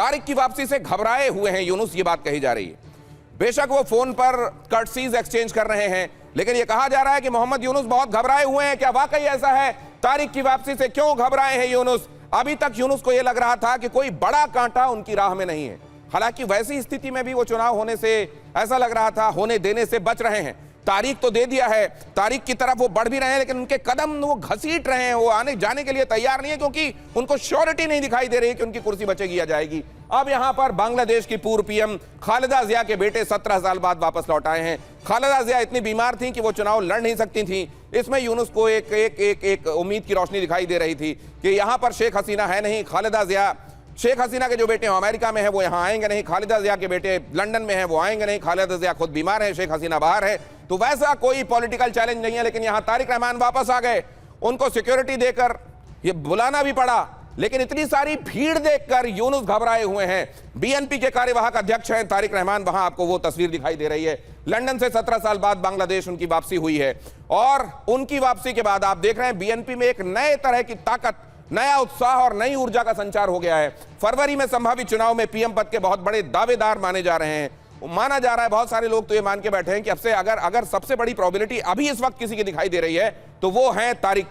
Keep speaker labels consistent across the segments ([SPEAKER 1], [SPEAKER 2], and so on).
[SPEAKER 1] तारिक की वापसी से घबराए हुए हैं यूनुस, ये बात कही जा रही है। बेशक वो फोन पर कर्टसीज एक्सचेंज कर रहे हैं, लेकिन यह कहा जा रहा है कि मोहम्मद यूनुस बहुत घबराए हुए हैं। क्या वाकई ऐसा है? तारिक की वापसी से क्यों घबराए हैं यूनुस? अभी तक यूनुस को यह लग रहा था कि कोई बड़ा कांटा उनकी राह में नहीं है। हालांकि वैसी स्थिति में भी वो चुनाव होने से ऐसा लग रहा था होने देने से बच रहे हैं। तारीख तो दे दिया है, तारीख की तरफ वो बढ़ भी रहे हैं, लेकिन उनके कदम वो घसीट रहे हैं, वो आने जाने के लिए तैयार नहीं है, क्योंकि उनको श्योरिटी नहीं दिखाई दे रही कि उनकी कुर्सी बचेगी या जाएगी। अब यहां पर बांग्लादेश की पूर्व पीएम खालिदा जिया के बेटे 17 साल बाद वापस लौट आए हैं। खालिदा जिया इतनी बीमार थी कि वो चुनाव लड़ नहीं सकती थी। इसमें यूनुस को एक उम्मीद की रोशनी दिखाई दे रही थी कि यहां पर शेख हसीना है नहीं, खालिदा जिया, शेख हसीना के जो बेटे हैं अमेरिका में है, वो यहां आएंगे नहीं, खालिदा जिया के बेटे लंदन में हैं, वो आएंगे नहीं, खालिदा जिया खुद बीमार है, शेख हसीना बाहर है, तो वैसा कोई पॉलिटिकल चैलेंज नहीं है। लेकिन यहां तारिक रहमान वापस आ गए, उनको सिक्योरिटी देकर ये बुलाना भी पड़ा, लेकिन इतनी सारी भीड़ देखकर यूनुस घबराए हुए हैं। बीएनपी के कार्यवाहक अध्यक्ष हैं तारिक रहमान, वहां आपको वो तस्वीर दिखाई दे रही है। लंदन से 17 साल बाद बांग्लादेश उनकी वापसी हुई है, और उनकी वापसी के बाद आप देख रहे हैं बीएनपी में एक नए तरह की ताकत, नया उत्साह और नई ऊर्जा का संचार हो गया है। फरवरी में संभावित चुनाव में पीएम पद के बहुत बड़े दावेदार माने जा रहे हैं। माना जा रहा है, बहुत सारे लोग तो ये मान के बैठे हैं कि अब से अगर सबसे बड़ी प्रोबेबिलिटी अभी इस वक्त किसी की दिखाई दे रही है तो वो है तारिक।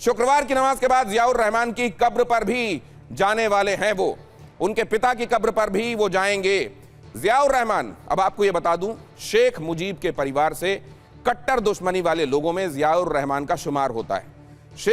[SPEAKER 1] शुक्रवार की नमाज के बाद जियाउर रहमान की कब्र पर भी जाने वाले हैं वो, उनके पिता की कब्र पर भी वो जाएंगे। जियाउर रहमान, अब आपको ये बता दूं, शेख मुजीब के परिवार से कट्टर दुश्मनी वाले लोगों में जियाउर रहमान का शुमार होता है।